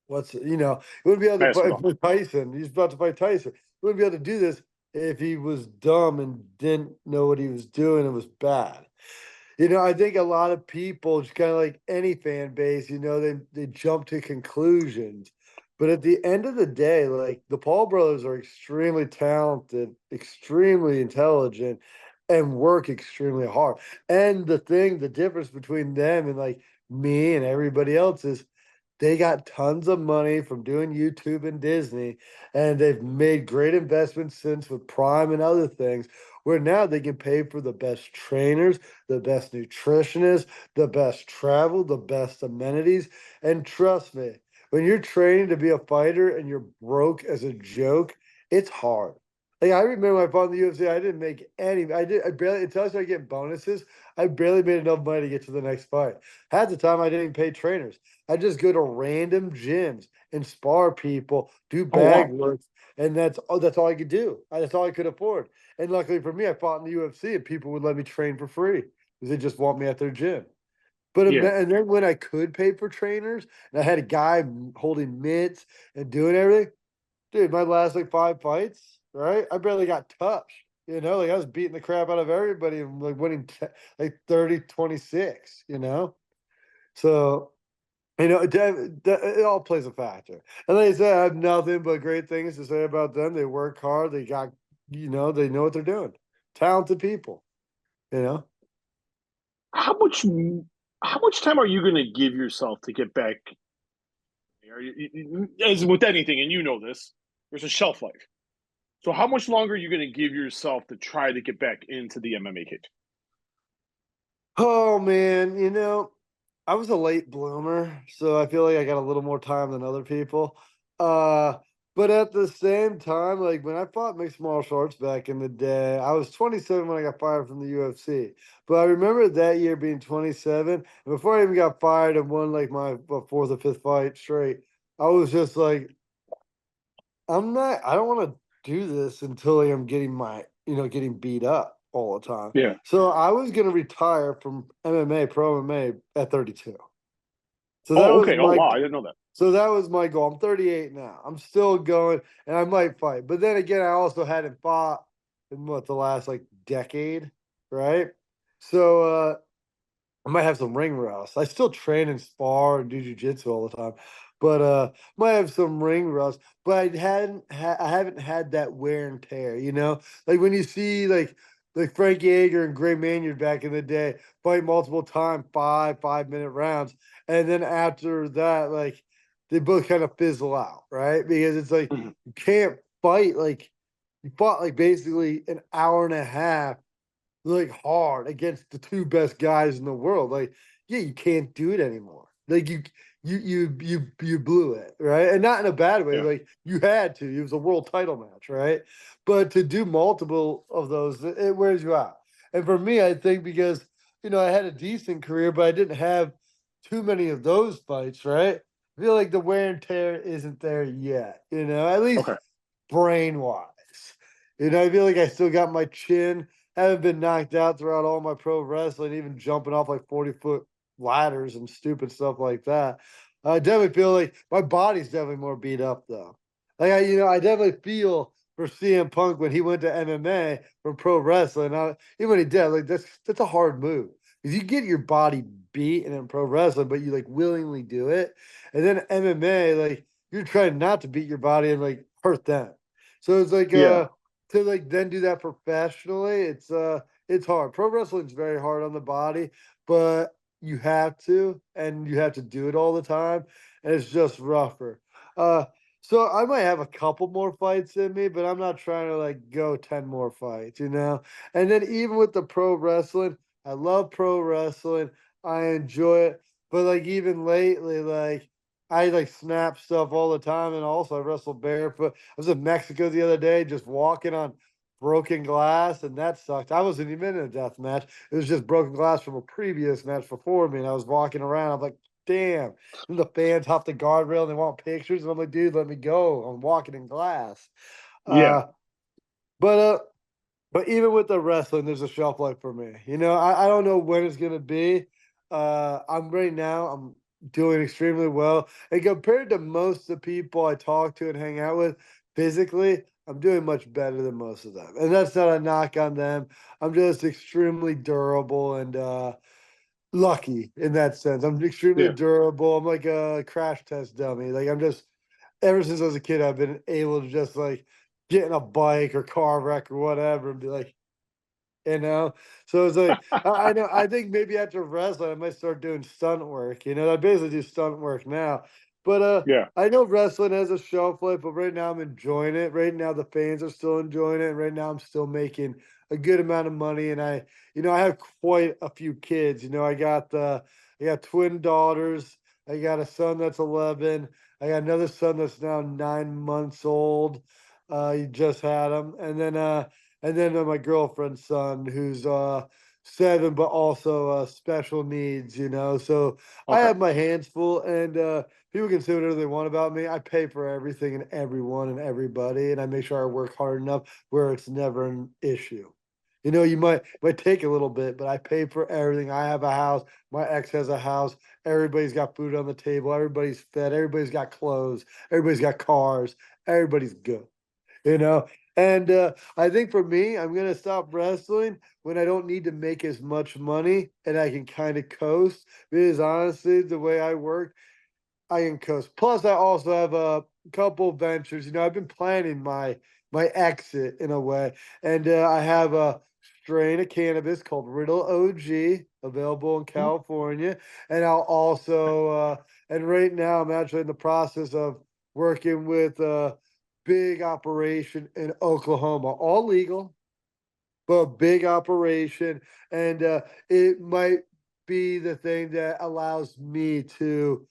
wouldn't be able to fight Basketball. for Tyson. He's about to fight Tyson. He wouldn't be able to do this if he was dumb and didn't know what he was doing and was bad. I think a lot of people, just kind of like any fan base, they jump to conclusions. But at the end of the day, like the Paul brothers are extremely talented, extremely intelligent, and work extremely hard. And the difference between them and like me and everybody else is they got tons of money from doing YouTube and Disney, and they've made great investments since with Prime and other things, where now they can pay for the best trainers, the best nutritionists, the best travel, the best amenities. And trust me, when you're training to be a fighter and you're broke as a joke, it's hard. Like I remember when I fought in the UFC, I didn't make any. I barely until I started getting bonuses. I barely made enough money to get to the next fight. Half the time, I didn't even pay trainers. I just go to random gyms and spar people, do Oh bag wow. work, and that's all I could do. That's all I could afford. And luckily for me, I fought in the UFC, and people would let me train for free because they just want me at their gym. But Yeah. and then when I could pay for trainers, and I had a guy holding mitts and doing everything, dude, my last like 5 fights, right? I barely got touched. Like I was beating the crap out of everybody and like winning like 30-26, So, it all plays a factor. And like I said, I have nothing but great things to say about them. They work hard. They know what they're doing. Talented people, you know? How much how much time are you going to give yourself to get back? As with anything, and you know this, there's a shelf life. So how much longer are you going to give yourself to try to get back into the MMA cage? Oh man, I was a late bloomer, so I feel like I got a little more time than other people. Uh, but at the same time, like when I fought mixed martial arts back in the day, I was 27 when I got fired from the UFC. But I remember that year being 27, and before I even got fired and won like my fourth or fifth fight straight, I was just like, I don't want to do this until I'm getting beat up all the time. Yeah. So I was going to retire from MMA, pro MMA at 32. So that Oh, was okay. Oh, my wow. I didn't know that. so that was my goal. I'm 38 now. I'm still going and I might fight. But then again, I also hadn't fought in the last like decade, right? So I might have some ring rust. I still train and spar and do jujitsu all the time, but might have some ring rust. But I haven't had that wear and tear. Like when you see like Frank Yeager and Gray Maynard back in the day fight multiple time 5 minute rounds, and then after that, like they both kind of fizzle out, right? Because it's like Mhm. you can't fight like you fought like basically an hour and a half like hard against the two best guys in the world. Like, yeah, you can't do it anymore. Like you blew it, right? And not in a bad way. Yeah. Like you had to. It was a world title match, right? But to do multiple of those, it wears you out. And for me, I think because I had a decent career, but I didn't have too many of those fights, right? I feel like the wear and tear isn't there yet, at least Okay. brain wise. I feel like I still got my chin. Haven't been knocked out throughout all my pro wrestling, even jumping off like 40-foot ladders and stupid stuff like that. I definitely feel like my body's definitely more beat up though. Like I definitely feel for CM Punk when he went to MMA from pro wrestling. Even when he did, like that's a hard move. Because you get your body beat in pro wrestling, but you like willingly do it. And then MMA, like you're trying not to beat your body and like hurt them. So it's like Yeah. to like then do that professionally, it's hard. Pro wrestling's very hard on the body, but you have to do it all the time, and it's just rougher. Uh so I might have a couple more fights in me, but I'm not trying to like go 10 more fights. And then even with the pro wrestling, I love pro wrestling. I enjoy it. But like even lately, like I like snap stuff all the time, and also I wrestle barefoot. I was in Mexico the other day, just walking on broken glass, and that sucked. I wasn't even in a death match. It was just broken glass from a previous match before me, and I was walking around. I'm like, damn. And the fans hop the guardrail and they want pictures, and I'm like, dude, let me go. I'm walking in glass. Yeah. Uh, but even with the wrestling, there's a shelf life for me. I don't know when it's gonna be. I'm right now. I'm doing extremely well, and compared to most of the people I talk to and hang out with physically, I'm doing much better than most of them. And that's not a knock on them. I'm just extremely durable and lucky in that sense. I'm extremely Yeah. durable. I'm like a crash test dummy. Like I'm just ever since I was a kid, I've been able to just like get in a bike or car wreck or whatever and be like, you know. So it's like I know I think maybe after wrestling I might start doing stunt work. I basically do stunt work now. But Yeah. I know wrestling has a shelf life, but right now I'm enjoying it. Right now the fans are still enjoying it. And right now I'm still making a good amount of money. And I have quite a few kids. I got twin daughters. I got a son that's 11. I got another son that's now 9 months old. He just had him. And then my girlfriend's son who's 7, but also special needs, So I Okay. have my hands full, and people can say whatever they want about me. I pay for everything and everyone and everybody, and I make sure I work hard enough where it's never an issue. You might take a little bit, but I pay for everything. I have a house. My ex has a house. Everybody's got food on the table. Everybody's fed. Everybody's got clothes. Everybody's got cars. Everybody's good. You know. And I think for me, I'm gonna stop wrestling when I don't need to make as much money and I can kind of coast. Because honestly, the way I work, I can coast. Plus, I also have a couple ventures. I've been planning my exit in a way, and I have a strain of cannabis called Riddle OG available in Mhm. California, and I'll also and right now I'm actually in the process of working with a big operation in Oklahoma, all legal, but a big operation, and it might be the thing that allows me to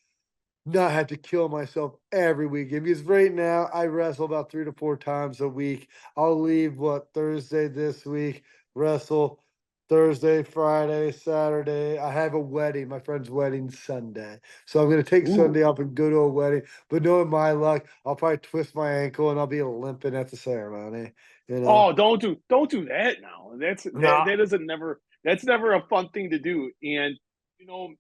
not have to kill myself every weekend because right now I wrestle about 3 to 4 times a week. I'll leave Thursday this week, wrestle Thursday, Friday, Saturday. I have a wedding, my friend's wedding Sunday. So I'm gonna take Ooh. Sunday off and go to a wedding. But knowing my luck, I'll probably twist my ankle and I'll be limping at the ceremony, you know. Oh, don't do that now. No. That's never a fun thing to do. And you know,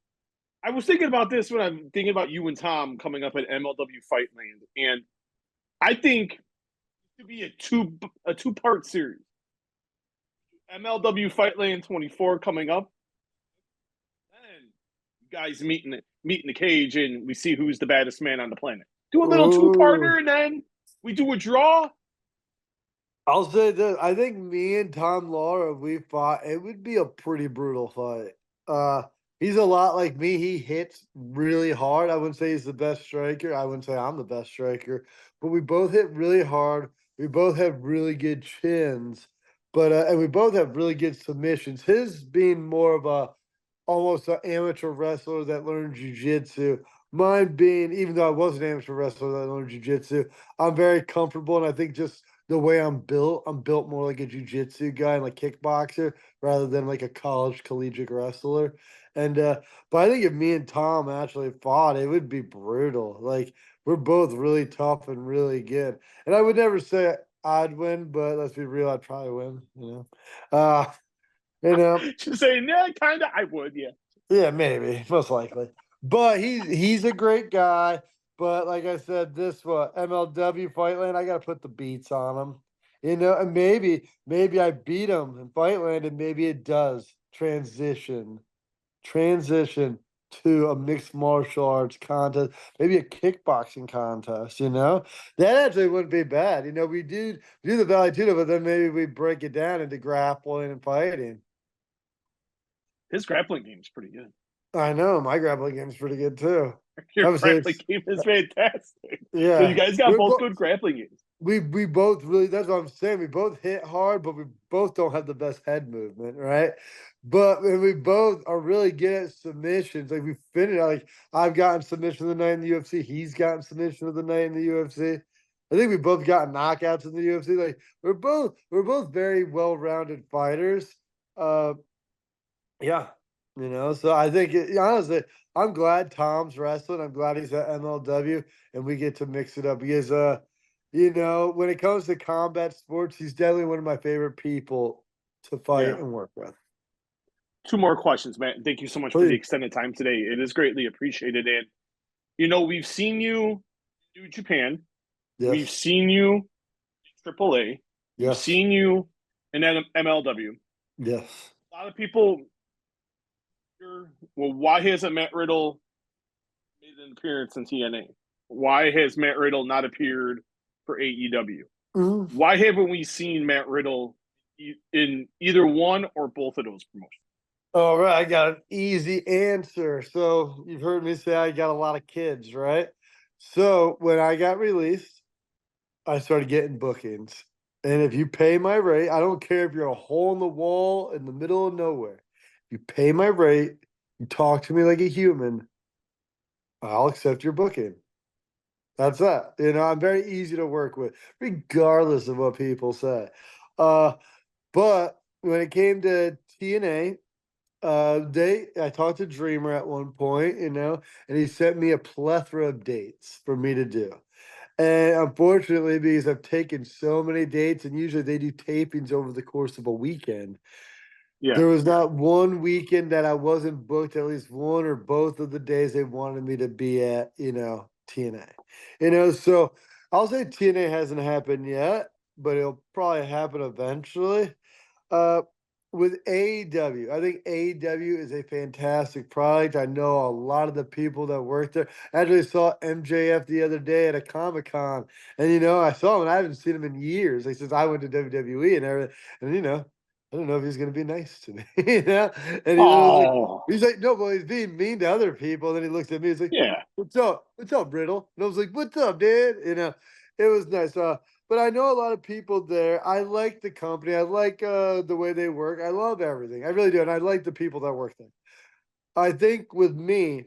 I was thinking about this when I'm thinking about you and Tom coming up at MLW Fightland, and I think it could be a two-part series. MLW Fightland 24 coming up, then you guys meet in the cage, and we see who's the baddest man on the planet. Do a little Ooh. two-parter, and then we do a draw. I'll say this. I think me and Tom Laura, if we fought, it would be a pretty brutal fight. Uh, he's a lot like me. He hits really hard. I wouldn't say he's the best striker. I wouldn't say I'm the best striker, but we both hit really hard. We both have really good chins, but and we both have really good submissions. His being more of a almost an amateur wrestler that learned jujitsu. Mine being, even though I was an amateur wrestler that learned jujitsu, I'm very comfortable, and I think just the way I'm built more like a jujitsu guy and like kickboxer rather than like a college collegiate wrestler. And but I think if me and Tom actually fought, it would be brutal. Like we're both really tough and really good. And I would never say I'd win, but let's be real, I'd probably win, Uh you know, Just saying, yeah, kind of. I would, yeah. yeah, maybe, most likely. But he's a great guy. But like I said, this MLW Fightland, I gotta put the beats on him. And maybe I beat him in Fightland, and maybe it does transition to a mixed martial arts contest, maybe a kickboxing contest. That actually wouldn't be bad. We do the Valley Tudo, but then maybe we break it down into grappling and fighting. His grappling game is pretty good. I know my grappling game's pretty good too. Your I would say grappling it's game is fantastic. So you yeah. guys got We're both both good grappling games. we both really that's what I'm saying. We both hit hard, but we both don't have the best head movement, right? But and we both are really good at submissions. Like we finish like I've gotten submission of the night in the UFC. He's gotten submission of the night in the UFC. I think we both got knockouts in the UFC. Like we're both very well-rounded fighters. Uh yeah, so I think honestly, I'm glad Tom's wrestling. I'm glad he's at MLW and we get to mix it up because when it comes to combat sports, he's definitely one of my favorite people to fight Yeah. and work with. Two more questions, Matt. Thank you so much for the Please. extended time today. It is greatly appreciated. And we've seen you do Japan. We've Yes. seen you in AAA. We've Yes. seen you in MLW. Yes. A lot of people, well, why hasn't Matt Riddle made an appearance in TNA? Why has Matt Riddle not appeared for AEW? Mhm. Why haven't we seen Matt Riddle in either one or both of those promotions? All right, I got an easy answer. So you've heard me say I got a lot of kids, right? So when I got released, I started getting bookings. And if you pay my rate, I don't care if you're a hole in the wall in the middle of nowhere. You pay my rate, you talk to me like a human, I'll accept your booking. That's that. I'm very easy to work with, regardless of what people say. Uh, but when it came to TNA, I talked to Dreamer at one point, and he sent me a plethora of dates for me to do. And unfortunately, because I've taken so many dates, and usually they do tapings over the course of a weekend, Yeah. there was not one weekend that I wasn't booked at least one or both of the days they wanted me to be at, TNA. So I'll say TNA hasn't happened yet, but it'll probably happen eventually. Uh, with AEW, I think AEW is a fantastic product. I know a lot of the people that work there. I actually saw MJF the other day at a Comic Con, and I saw him. And I haven't seen him in years. He says I went to WWE and everything, and I don't know if he's gonna be nice to me, And he was like, Oh, no, but he's being mean to other people. And then he looks at me, he's like, yeah. "What's up? What's up, Riddle?" And I was like, "What's up, dude?" It was nice. But I know a lot of people there. I like the company. I like the way they work. I love everything. I really do. And I like the people that work there. I think with me,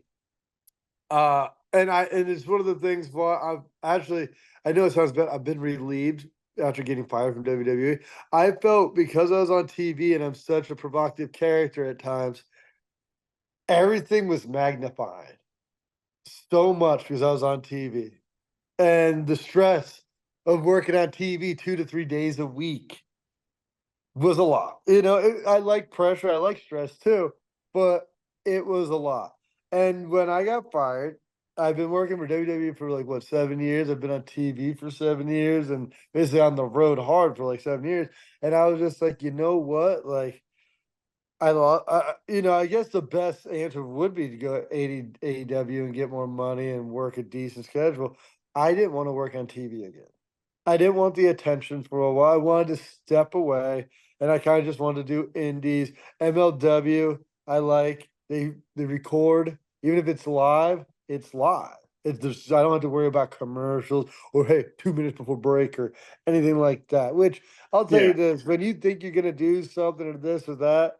and it's one of the things why I've actually I know it sounds bad. I've been relieved after getting fired from WWE. I felt because I was on TV and I'm such a provocative character at times, everything was magnified so much because I was on TV. And the stress of working on TV 2 to 3 days a week was a lot. I like pressure, I like stress too, but it was a lot. And when I got fired, I've been working for WWE for like what 7 years. I've been on TV for 7 years and basically on the road hard for like 7 years. And I was just like, you know what? Like I guess the best answer would be to go AEW and get more money and work a decent schedule. I didn't want to work on TV again. I didn't want the attention for a while. I wanted to step away, and I kind of just wanted to do indies. MLW, I like. They record, even if it's live, it's live. I don't have to worry about commercials or hey, 2 minutes before break or anything like that. Which I'll tell you Yeah. this: when you think you're gonna do something or this or that,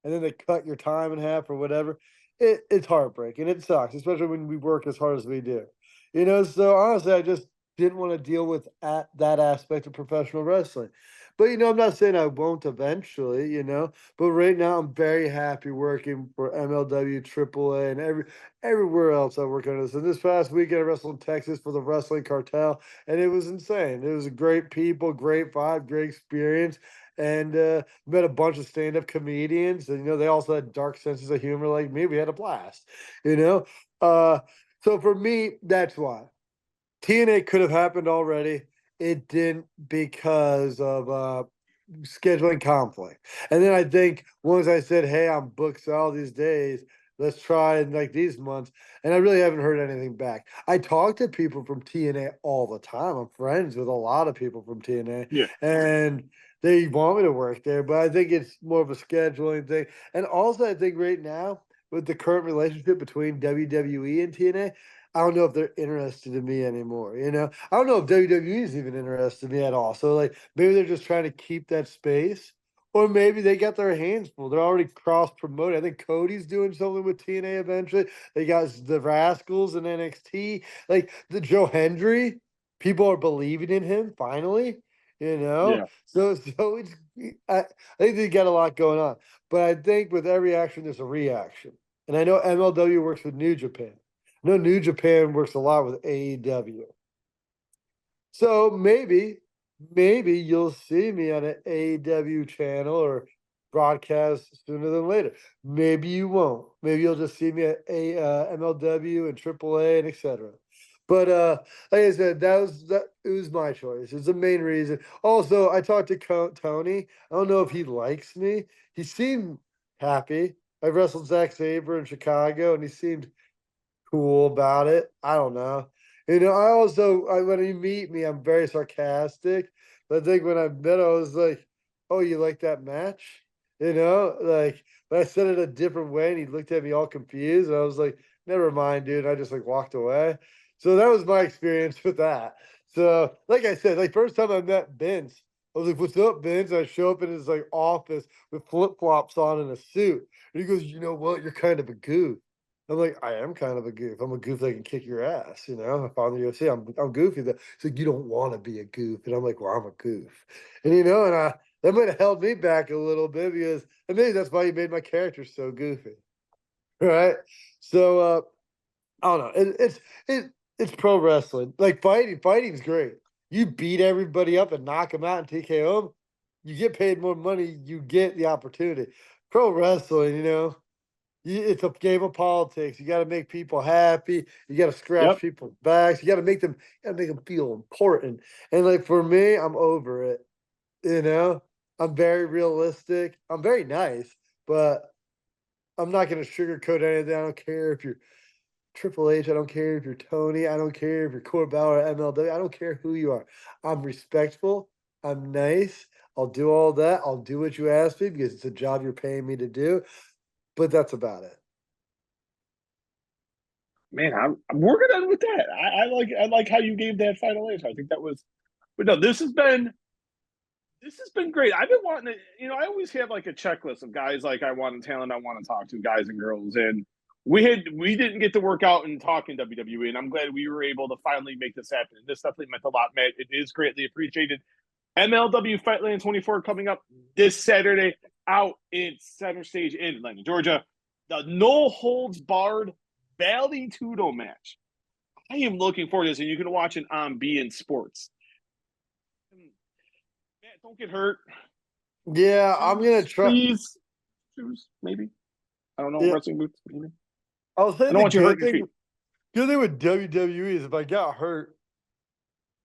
and then they cut your time in half or whatever, it's heartbreaking. It sucks, especially when we work as hard as we do. So honestly, I just didn't want to deal with that aspect of professional wrestling. But I'm not saying I won't eventually, but right now I'm very happy working for MLW, AAA, and everywhere else I work on this. And this past weekend I wrestled in Texas for the Wrestling Cartel, and it was insane. It was a great people, great vibe, great experience. And met a bunch of stand-up comedians, and they also had dark senses of humor like me. We had a blast, you know. So for me, that's why. TNA could have happened already. It didn't because of scheduling conflict. And then I think once I said, "Hey, I'm booked all these days. Let's try in like these months," and I really haven't heard anything back. I talk to people from TNA all the time. I'm friends with a lot of people from TNA, Yeah. and they want me to work there, but I think it's more of a scheduling thing. And also, I think right now with the current relationship between WWE and TNA, I don't know if they're interested in me anymore. I don't know if WWE is even interested in me at all. So like maybe they're just trying to keep that space, or maybe they got their hands full. They're already cross promoted. I think Cody's doing something with TNA eventually. They got the Rascals in NXT, like the Joe Hendry. People are believing in him finally. Yeah. So I think they got a lot going on. But I think with every action, there's a reaction. And I know MLW works with New Japan. No, New Japan works a lot with AEW. So maybe you'll see me on an AEW channel or broadcast sooner than later. Maybe you won't. Maybe you'll just see me at MLW and AAA and etc. But like I said, it was my choice. It's the main reason. Also, I talked to Tony. I don't know if he likes me. He seemed happy. I wrestled Zack Sabre in Chicago, and he seemed cool about it. I don't know. When you meet me, I'm very sarcastic. But I think when I met, I was like, "Oh, you like that match?" But I said it a different way, and he looked at me all confused. And I was like, "Never mind, dude." I just like walked away. So that was my experience with that. So, like I said, like first time I met Vince, I was like, "What's up, Vince?" I show up in his like office with flip flops on and a suit, and he goes, "You know what? You're kind of a goof." I'm like, "I am kind of a goof. I'm a goof that can kick your ass. You know, if I'm the UFC, I'm goofy." He's like, "You don't want to be a goof," and I'm like, "Well, I'm a goof," and that might have held me back a little bit because and maybe that's why you made my character so goofy, right? So I don't know. It's pro wrestling. Like fighting's great. You beat everybody up and knock them out and TKO them. You get paid more money. You get the opportunity. Pro wrestling, it's a game of politics. You got to make people happy. You got to scratch Yep. people's backs. You got to make them feel important. And like for me, I'm over it. You know, I'm very realistic. I'm very nice, but I'm not going to sugarcoat anything. I don't care if you're Triple H, I don't care if you're Tony, I don't care if you're Corbell or MLW, I don't care who you are. I'm respectful, I'm nice, I'll do all that, I'll do what you ask me because it's a job you're paying me to do, but that's about it. Man, I'm working on with that. I like how you gave that final answer. I think that was, but no, this has been great. I've been wanting to, I always have like a checklist of guys like I want talent I want to talk to, guys and girls. And we didn't get to work out and talk in WWE, and I'm glad we were able to finally make this happen. This definitely meant a lot, man. It is greatly appreciated. MLW Fightland 24 coming up this Saturday out in Center Stage in Atlanta, Georgia. The no holds barred Valley Tudo match. I am looking forward to this, and you can watch it on beIN Sports. Matt, don't get hurt. Yeah, I'm gonna try. Please. Shoes, maybe. I don't know. Yeah, Wrestling boots, maybe. I'll say I don't the want you hurting your feet. good thing with WWE is if I got hurt,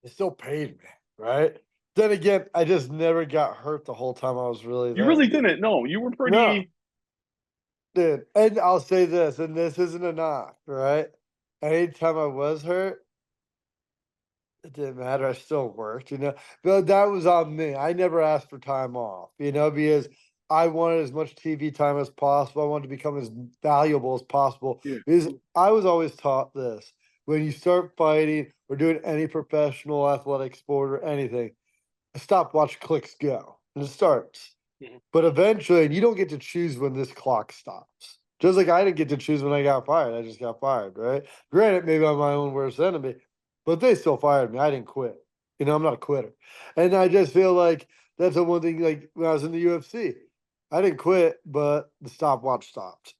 they still paid me, right? Then again, I just never got hurt the whole time I was really You there. really didn't. No, you were No, pretty. dude. And I'll say this, and this isn't a knock, right? Anytime I was hurt, it didn't matter. I still worked. But that was on me. I never asked for time off, because I wanted as much TV time as possible. I wanted to become as valuable as possible. Yeah. Because I was always taught this when you start fighting or doing any professional athletic sport or anything, a stopwatch clicks go and it starts. Mhm. But eventually, you don't get to choose when this clock stops. Just like I didn't get to choose when I got fired. I just got fired, right? Granted, maybe I'm my own worst enemy, but they still fired me. I didn't quit. I'm not a quitter. And I just feel like that's the one thing, like when I was in the UFC, I didn't quit, but the stopwatch stopped.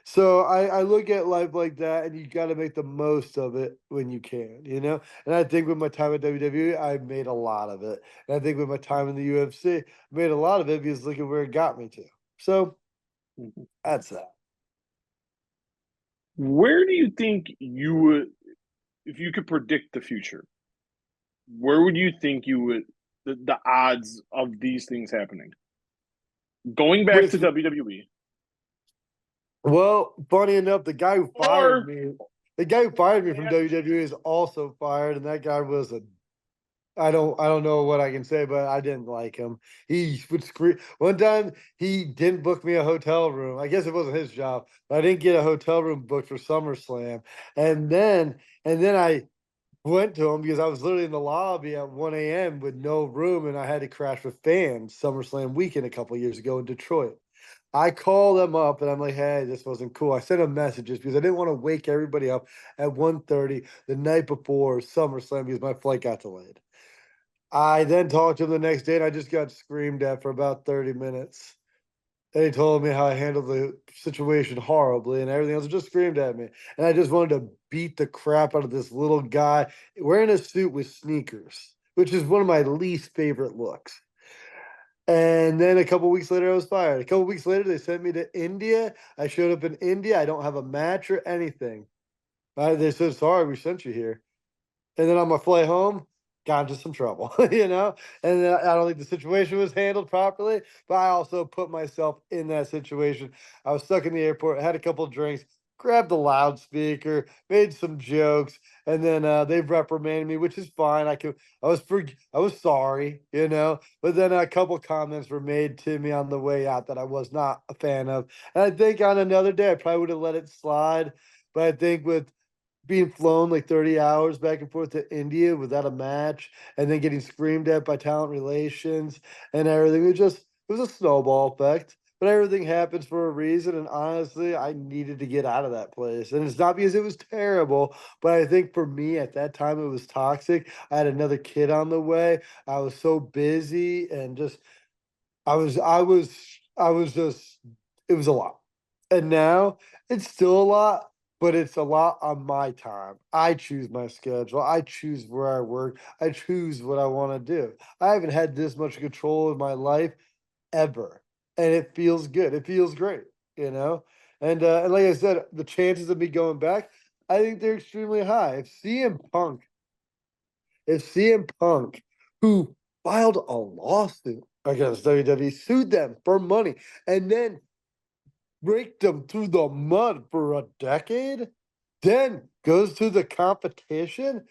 So I look at life like that, and you got to make the most of it when you can. And I think with my time at WWE, I made a lot of it. And I think with my time in the UFC, I made a lot of it because look at where it got me to. So Mhm. that's that. Where do you think you would, if you could predict the future, where would you think you would, the odds of these things happening? Going back to With WWE Well, funny enough, or the guy who fired me from after WWE is also fired, and that guy was a I don't know what I can say, but I didn't like him. He would scream. One time he didn't book me a hotel room. I guess it wasn't his job, but I didn't get a hotel room booked for SummerSlam. And then I went to him because I was literally in the lobby at 1 a.m. with no room, and I had to crash with fans SummerSlam weekend a couple years ago in Detroit. I called them up and I'm like, hey, this wasn't cool. I sent them messages because I didn't want to wake everybody up at 1:30 the night before SummerSlam because my flight got delayed. I then talked to him the next day and I just got screamed at for about 30 minutes. And he told me how I handled the situation horribly and everything else. Just screamed at me. And I just wanted to beat the crap out of this little guy wearing a suit with sneakers, which is one of my least favorite looks. And then a couple weeks later, I was fired. A couple weeks later, they sent me to India. I showed up in India. I don't have a match or anything. They said, sorry, we sent you here. And then on my flight home, got into some trouble. And I don't think the situation was handled properly, but I also put myself in that situation. I was stuck in the airport, had a couple of drinks, grabbed the loudspeaker, made some jokes, and then they reprimanded me, which is fine. I was sorry. But then a couple comments were made to me on the way out that I was not a fan of. And I think on another day I probably would have let it slide. But I think with being flown like 30 hours back and forth to India without a match and then getting screamed at by talent relations and everything. It was a snowball effect. But everything happens for a reason. And honestly, I needed to get out of that place. And it's not because it was terrible, but I think for me at that time it was toxic. I had another kid on the way. I was so busy and just I was just it was a lot. And now it's still a lot, but it's a lot on my time. I choose my schedule. I choose where I work. I choose what I want to do. I haven't had this much control in my life ever. And it feels good. It feels great, you know? And like I said, the chances of me going back, I think they're extremely high. If CM Punk, who filed a lawsuit against WWE, sued them for money, and then raked them through the mud for a decade, then goes to the competition.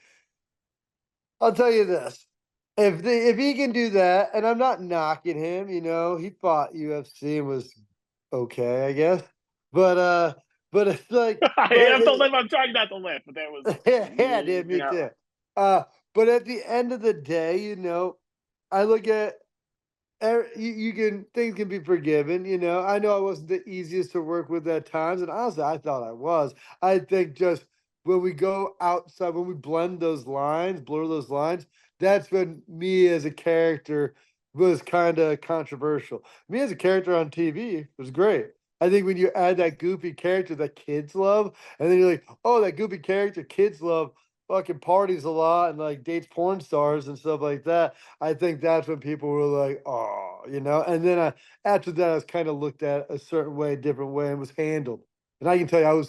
I'll tell you this. If he can do that, and I'm not knocking him, he fought UFC and was okay, I guess. But it's like, I but have to laugh. I'm trying not to laugh, but that was yeah, dude, me yeah. too. But at the end of the day, I look at you can things can be forgiven. I know I wasn't the easiest to work with at times, and honestly, I thought I was. I think just when we go outside, when we blend those lines, blur those lines, that's when me as a character was kind of controversial. Me as a character on TV was great. I think when you add that goofy character that kids love, and then you're like, oh, that goofy character kids love fucking parties a lot and like dates porn stars and stuff like that. I think that's when people were like, oh, and then after that, I was kind of looked at a certain way, a different way, and was handled. And I can tell you,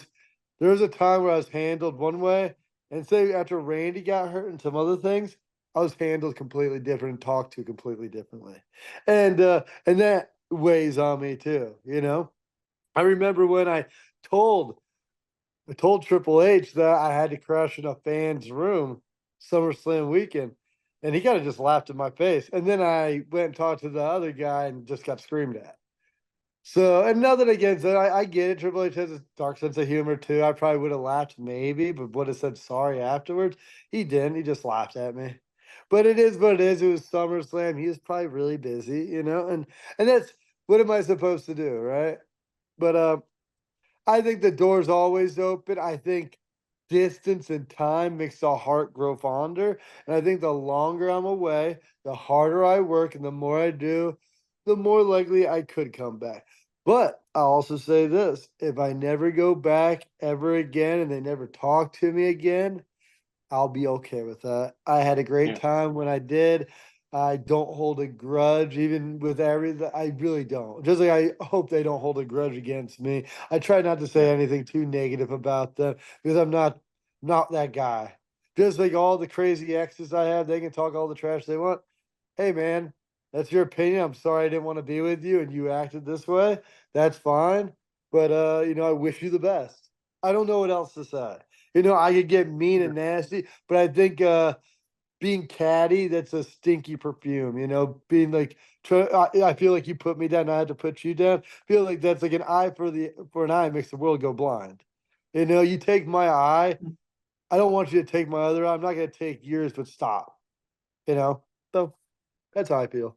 there was a time where I was handled one way, and say after Randy got hurt and some other things, I was handled completely different and talked to completely differently. And that weighs on me too. I remember when told I told Triple H that I had to crash in a fan's room SummerSlam weekend, and he kind of just laughed in my face. And then I went and talked to the other guy and just got screamed at. So, and nothing against it. I get it. Triple H has a dark sense of humor too. I probably would have laughed maybe, but would have said sorry afterwards. He didn't. He just laughed at me. But it is what it is. It was SummerSlam. He was probably really busy, and that's what am I supposed to do, right? But I think the door's always open. I think distance and time makes the heart grow fonder. And I think the longer I'm away, the harder I work and the more I do, the more likely I could come back. But I'll also say this, if I never go back ever again and they never talk to me again, I'll be okay with that. I had a great Yeah. time when I did. I don't hold a grudge, even with everything. I really don't. Just like I hope they don't hold a grudge against me. I try not to Yeah. say anything too negative about them because I'm not that guy. Just like all the crazy exes I have, they can talk all the trash they want. Hey man, that's your opinion. I'm sorry I didn't want to be with you and you acted this way. That's fine. But I wish you the best. I don't know what else to say. I could get mean and nasty, but I think being catty, that's a stinky perfume, being like I feel like you put me down, I had to put you down. I feel like that's like an eye for an eye makes the world go blind. You take my eye, I don't want you to take my other eye. I'm not gonna take yours, but stop. You know? So that's how I feel.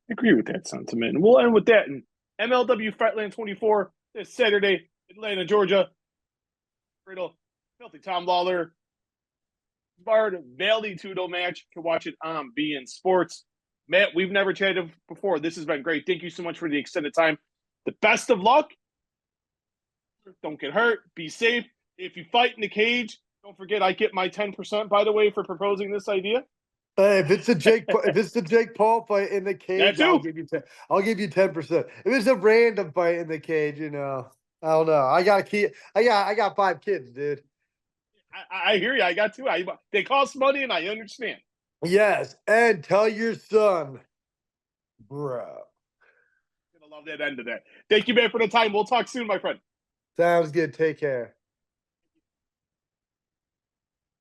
I agree with that sentiment. And we'll end with that in MLW Fightland 24 this Saturday, Atlanta, Georgia. Riddle, Filthy Tom Lawler, Bard Valley Tudo match. You can watch it on BN Sports. Matt, we've never chatted before. This has been great. Thank you so much for the extended time. The best of luck. Don't get hurt. Be safe. If you fight in the cage, don't forget I get my 10%, by the way, for proposing this idea. If it's the Jake Paul fight in the That cage, too. I'll give you 10%. If it's a random fight in the cage, I don't know. I got 5 kids, dude. I hear you. I got two. They cost money, and I understand. Yes, and tell your son, bro. I'm gonna love that end of that. Thank you, man, for the time. We'll talk soon, my friend. Sounds good. Take care.